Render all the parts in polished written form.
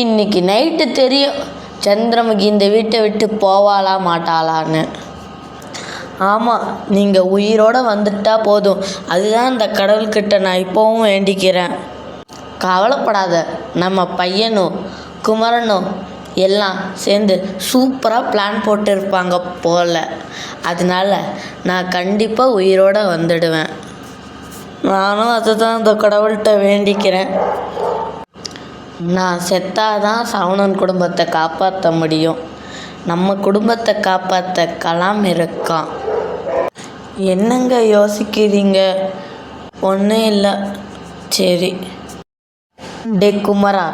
இன்னைக்கு நைட்டு தெரியும் சந்திரமுகி இந்த வீட்டை விட்டு போவாளா மாட்டாளான்னு. ஆமாம், நீங்கள் உயிரோடு வந்துட்டா போதும், அதுதான் இந்த கடவுள்கிட்ட நான் இப்போவும் வேண்டிக்கிறேன். கவலைப்படாத, நம்ம பையனும் குமரனும் எல்லாம் சேர்ந்து சூப்பராக பிளான் போட்டிருப்பாங்க போல். அதனால நான் கண்டிப்பாக உயிரோடு வந்துடுவேன். நானும் அதுதான் இந்த கடவுள்கிட்ட வேண்டிக்கிறேன். நான் செத்தாதான் சரவணன் குடும்பத்தை காப்பாற்ற முடியும். நம்ம குடும்பத்தை காப்பாற்ற கலாம் இருக்கான். என்னங்க யோசிக்கிறீங்க? ஒன்றும் இல்லை. சரி. டே குமரா,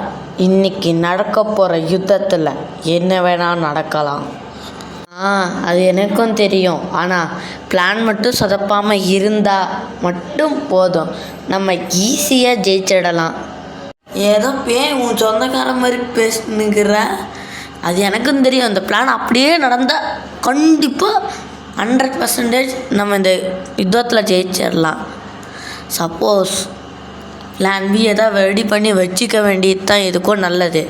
இன்னைக்கு நடக்க போகிற யுத்தத்தில் என்ன வேணால் நடக்கலாம். அது எனக்கும் தெரியும். ஆனால் பிளான் மட்டும் சொதப்பாமல் இருந்தால் மட்டும் போதும், நம்ம ஈஸியாக ஜெயிச்சிடலாம். ஏதோ உன் சொந்தக்கார மாதிரி பேசினுங்கிற. அது எனக்கும் தெரியும். அந்த பிளான் அப்படியே நடந்தால் கண்டிப்பாக 100% நம்ம இந்த யுத்தத்தில் ஜெயிச்சிடலாம். சப்போஸ் பிளான் பி எதாவது ரெடி பண்ணி வச்சுக்க வேண்டியது தான் எதுக்கும் நல்லது.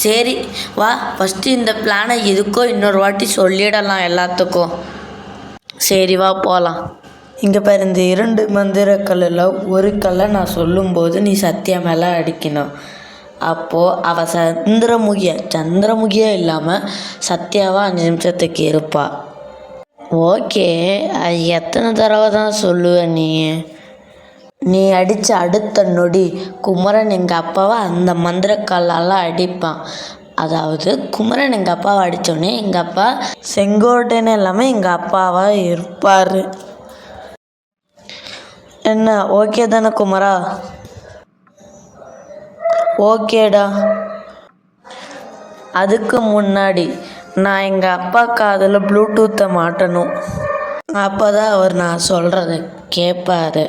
சரி வா, ஃபஸ்ட்டு இந்த பிளானை எதுக்கோ இன்னொரு வாட்டி சொல்லிடலாம் எல்லாத்துக்கும். சரி வா போகலாம். இங்கே பாரு, இந்த 2 மந்திரக்கல்லில் ஒரு கல்லை நான் சொல்லும்போது நீ சத்யா மேலே அடிக்கணும். அப்போது அவள் சந்திரமுகியே இல்லாமல் சத்யாவாக 5 நிமிஷத்துக்கு இருப்பாள். ஓகே, அது எத்தனை தடவை தான் சொல்லுவேன்? நீ அடித்த அடுத்த நொடி குமரன் எங்கள் அப்பாவை அந்த மந்திரக்கல்லால் அடிப்பான். அதாவது குமரன் எங்கள் அப்பாவை அடித்தோடனே எங்கள் அப்பா செங்கோட்டைன்னு எல்லாமே எங்கள் அப்பாவாக இருப்பார். என்ன ஓகே தானே குமரா? ஓகேடா. அதுக்கு முன்னாடி நான் எங்கள் அப்பா காதில் ப்ளூடூத்தை மாட்டணும். அப்போ தான் அவர் நான் சொல்கிறத கேட்பார்.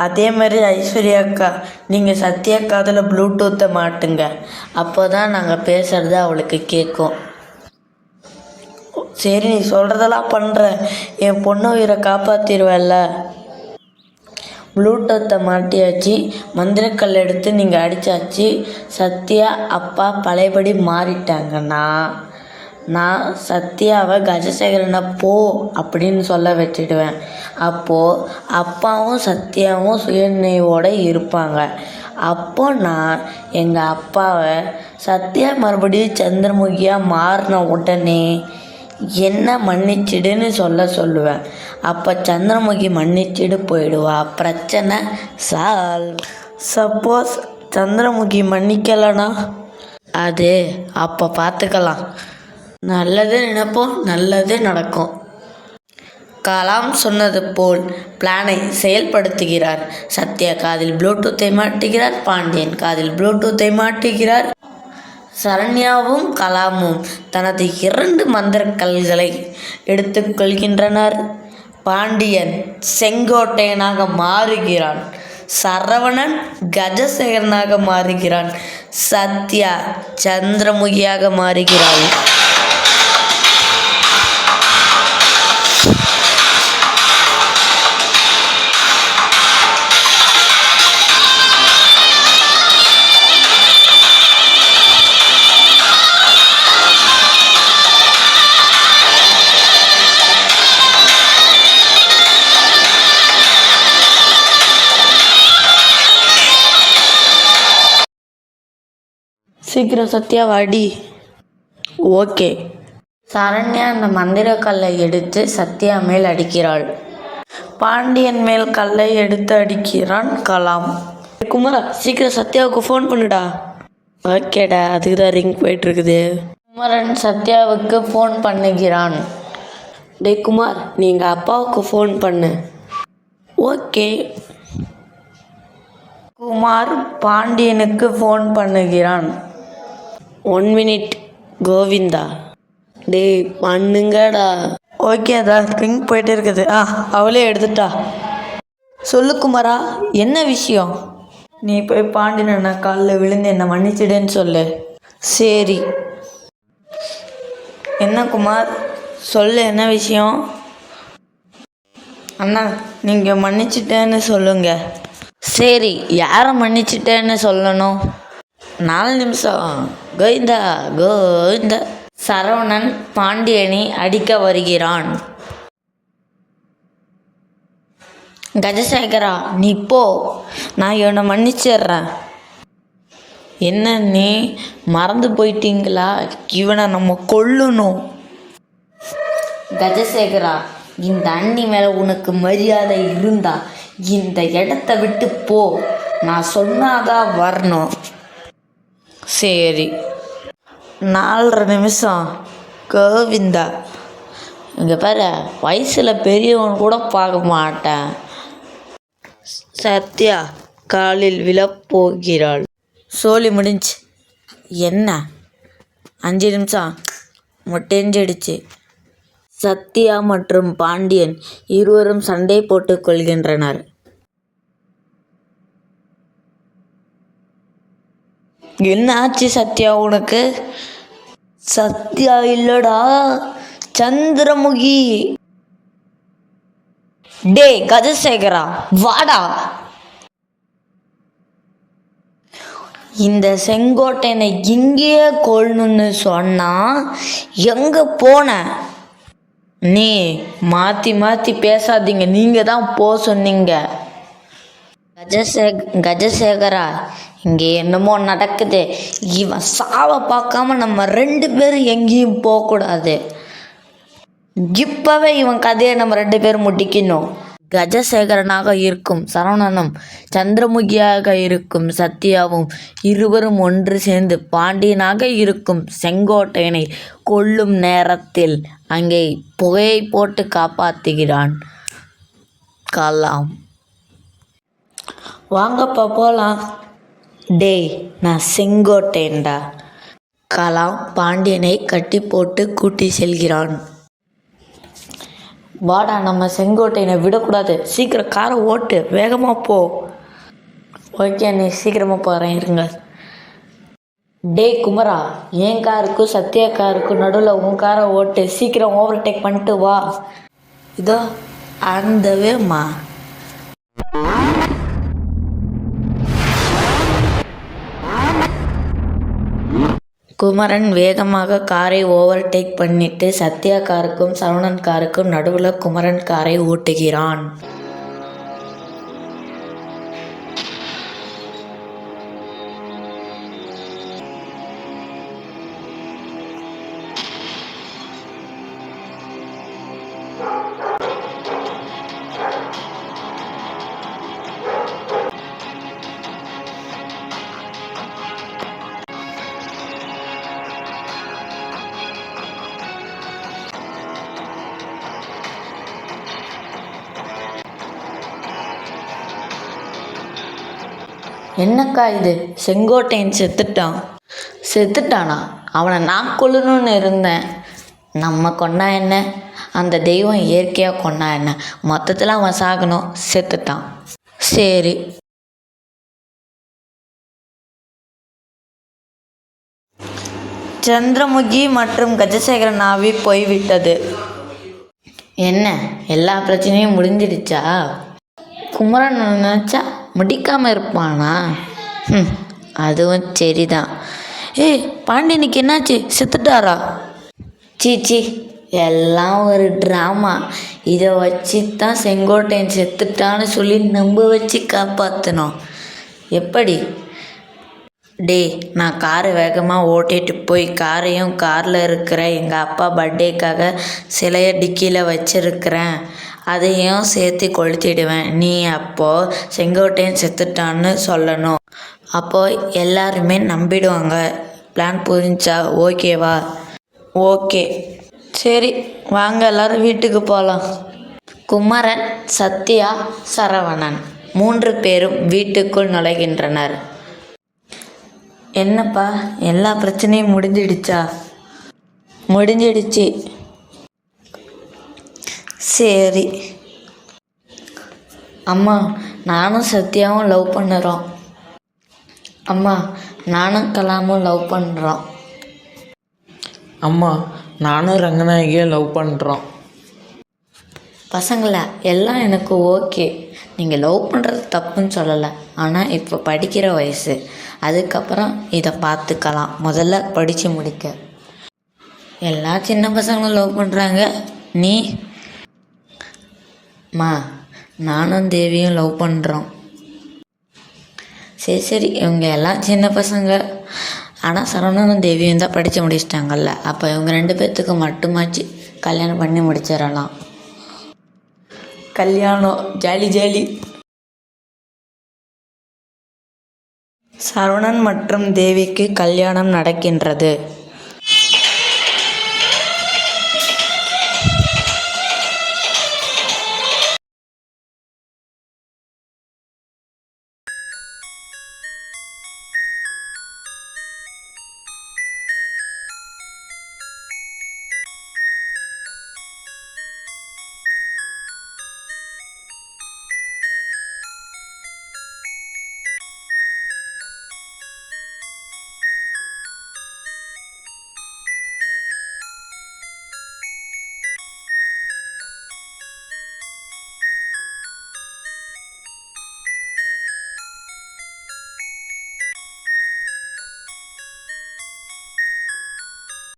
அதே மாதிரி ஐஸ்வர்யா அக்கா, நீங்கள் சத்யா காதில் ப்ளூடூத்தை மாட்டுங்க. அப்போ தான் நாங்கள் பேசுகிறது அவளுக்கு கேட்கும். சரி, நீ சொல்கிறதெல்லாம் பண்ணுறேன். என் பொண்ணு உயிரை காப்பாற்றிடுவேல்ல. ப்ளூடூத்தை மாட்டியாச்சு, மந்திரக்கல் எடுத்து நீங்கள் அடித்தாச்சு. சத்யா அப்பா பழையபடி மாறிட்டாங்கன்னா நான் சத்யாவை கஜசேகரனை போ அப்படின்னு சொல்ல வச்சிடுவேன். அப்போது அப்பாவும் சத்யாவும் சுயநினைவோடு இருப்பாங்க. அப்போ நான் எங்கள் அப்பாவை சத்யா மறுபடியும் சந்திரமுகியாக மாறின உடனே என்ன மன்னிச்சிடுன்னு சொல்லுவேன். அப்போ சந்திரமுகி மன்னிச்சிடு போயிடுவா. பிரச்சனை சால்வ். சப்போஸ் சந்திரமுகி மன்னிக்கலைன்னா அது அப்போ பார்த்துக்கலாம். நல்லது நினைப்போம், நல்லது நடக்கும். கலாம் சொன்னது போல் பிளானை செயல்படுத்துகிறார். சத்யா காதில் ப்ளூடூத்தை மாட்டுகிறார். பாண்டியன் காதில் ப்ளூடூத்தை மாட்டுகிறார். சரண்யாவும் கலாமும் தனது 2 மந்திரக்கல்களை எடுத்துக்கொள்கின்றனர். பாண்டியன் செங்கோட்டையனாக மாறுகிறான். சரவணன் கஜசேகரனாக மாறுகிறான். சத்யா சந்திரமுகியாக மாறுகிறாள். சீக்கிரம் சத்யா வாடி. ஓகே. சரண்யா அந்த மந்திரக்கல்லை எடுத்து சத்யா மேல் அடிக்கிறாள். பாண்டியன் மேல் கல்லை எடுத்து அடிக்கிறான் கலாம். குமரா, சீக்கிரம் சத்யாவுக்கு ஃபோன் பண்ணுடா. ஓகேடா, அதுக்கு தான் ரிங் போயிட்டுருக்குது. குமரன் சத்யாவுக்கு ஃபோன் பண்ணுகிறான். டே குமார், நீ எங்கள் அப்பாவுக்கு ஃபோன் பண்ணு. ஓகே. குமார் பாண்டியனுக்கு ஃபோன் பண்ணுகிறான். 1 minute கோவிந்தா. டே பண்ணுங்கடா. ஓகேடா, ரிங் போயிட்டே இருக்குது. அவளே எடுத்துட்டா. சொல்லு குமாரா, என்ன விஷயம்? நீ போய் பாண்டியன் காலில் விழுந்து என்னை மன்னிச்சிடுன்னு சொல்லு. சரி. என்ன குமார், சொல்லு, என்ன விஷயம்? அண்ணா, நீங்கள் மன்னிச்சிட்டேன்னு சொல்லுங்க. சரி, யாரை மன்னிச்சிட்டேன்னு சொல்லணும்? 4 நிமிஷம். கோவிந்தா கோவிந்தா. சரவணன் பாண்டியனை அடிக்க வருகிறான். கஜசேகரா, நீ போ, நான் இவனை மன்னிச்சிடுறேன். என்ன நீ மறந்து போயிட்டீங்களா? இவனை நம்ம கொல்லணும். கஜசேகரா, இந்த அண்ணி மேலே உனக்கு மரியாதை இருந்தா இந்த இடத்த விட்டு போ. நான் சொன்னாதான் வரணும். சரி. 4.5 நிமிஷம். கோவிந்தா, இங்கே பாரு, வயசில் பெரியவன் கூட பார்க்க மாட்டேன். சத்யா காலில் விழப்போகிறாள். சோலி முடிஞ்சு. என்ன 5 நிமிஷம் முடிஞ்சிடுச்சு. சத்யா மற்றும் பாண்டியன் இருவரும் சண்டை போட்டுக் கொள்கின்றனர். என்ன ஆச்சு சத்யா உனக்கு? சத்யா இல்லடா, சந்திரமுகி. டே கஜசேகரா, வாடா. இந்த செங்கோட்டையனை இங்கேயே கொள்ளணும்னு சொன்னா எங்க போன? நீ மாற்றி மாற்றி பேசாதீங்க, நீங்கள் தான் சொன்னீங்க. கஜசேகரா, இங்கே என்னமோ நடக்குது. இவன் சாவை பார்க்காம நம்ம 2 பேரும் எங்கேயும் போகக்கூடாது. இப்போவே இவன் கதையை நம்ம 2 பேரும் முடிக்கணும். கஜசேகரனாக இருக்கும் சரவணனும் சந்திரமுகியாக இருக்கும் சத்யாவும் இருவரும் ஒன்று சேர்ந்து பாண்டியனாக இருக்கும் செங்கோட்டையனை கொல்லும் நேரத்தில் அங்கே புகையை போட்டு காப்பாற்றுகிறான் கலாம். வாங்கப்பா போகலாம். டேய், நான் செங்கோட்டையன்டா. கலாம் பாண்டியனை கட்டி போட்டு கூட்டி செல்கிறான். வாடா, நம்ம செங்கோட்டையனை விடக்கூடாது. சீக்கிரம் காரை ஓட்டு, வேகமாக போ. ஓகே, நீ சீக்கிரமாக போகிறேன், இருங்க. டே குமரா, என் காருக்கும் சத்யா காருக்கும் நடுவில் உன் காரை ஓட்டு. சீக்கிரம் ஓவர்டேக் பண்ணிட்டு வா. இதோ அந்த வேமா. குமரன் வேகமாக காரை ஓவர்டேக் பண்ணிட்டு சத்யா காருக்கும் சரவணன் காருக்கும் நடுவில் குமரன் காரை ஓட்டுகிறான். என்னக்கா இது? செங்கோட்டையன் செத்துட்டானா? அவனை நான் கொல்லணும்னு இருந்தேன். நம்ம கொண்டா என்ன, அந்த தெய்வம் இயற்கையாக கொண்டா என்ன, மொத்தத்தில் அவன் சாகணும். செத்துட்டான். சரி. சந்திரமுகி மற்றும் கஜசேகரன் ஆவி போய்விட்டது. என்ன, எல்லா பிரச்சனையும் முடிஞ்சிடுச்சா? குமரன் நினச்சா முடிக்காமல் இருப்பானா? அதுவும் சரிதான். பாண்டியனுக்கு என்னாச்சு? செத்துட்டாரா? சீச்சி, எல்லாம் ஒரு ட்ராமா. இதை வச்சு தான் செங்கோட்டையன் செத்துட்டான்னு சொல்லி நம்ப வச்சு காப்பாற்றணும். எப்படி? டே, நான் காரை வேகமாக ஓட்டிகிட்டு போய் காரையும் காரில் இருக்கிற எங்கள் அப்பா பர்த்டேக்காக சிலையை டிக்கியில் வச்சுருக்கிறேன், அதையும் சேர்த்து கொளுத்திடுவேன். நீ அப்போது செங்கோட்டையன் செத்துட்டான்னு சொல்லணும். அப்போது எல்லாருமே நம்பிடுவாங்க. பிளான் புரிஞ்சா? ஓகேவா? ஓகே. சரி, வாங்க எல்லோரும் வீட்டுக்கு போகலாம். குமரன், சத்யா, சரவணன் 3 பேரும் வீட்டுக்குள் நுழைகின்றனர். என்னப்பா, எல்லா பிரச்சனையும் முடிஞ்சிடுச்சா? முடிஞ்சிடுச்சு. சரி. அம்மா, நானும் சத்யாவும் லவ் பண்ணுறோம். அம்மா, நானும் கலாமும் லவ் பண்ணுறோம். அம்மா, நானும் ரங்கநாயகியை லவ் பண்ணுறோம். பசங்களா, எல்லாம் எனக்கு ஓகே. நீங்கள் லவ் பண்ணுறது தப்புன்னு சொல்லலை, ஆனால் இப்போ படிக்கிற வயசு, அதுக்கப்புறம் இதை பார்த்துக்கலாம். முதல்ல படித்து முடிக்க. எல்லா சின்ன பசங்களும் லவ் பண்ணுறாங்க, நீ நானும் தேவியும் லவ் பண்ணுறோம். சரி இவங்க எல்லாம் சின்ன பசங்க, ஆனால் சரவணனும் தேவியும் தான் படித்து முடிச்சிட்டாங்கல்ல, அப்போ இவங்க 2 பேர்த்துக்கு மட்டுமாச்சு கல்யாணம் பண்ணி முடிச்சிடலாம். கல்யாணம் ஜாலி ஜாலி. சரவணன் மற்றும் தேவிக்கு கல்யாணம் நடக்கின்றது.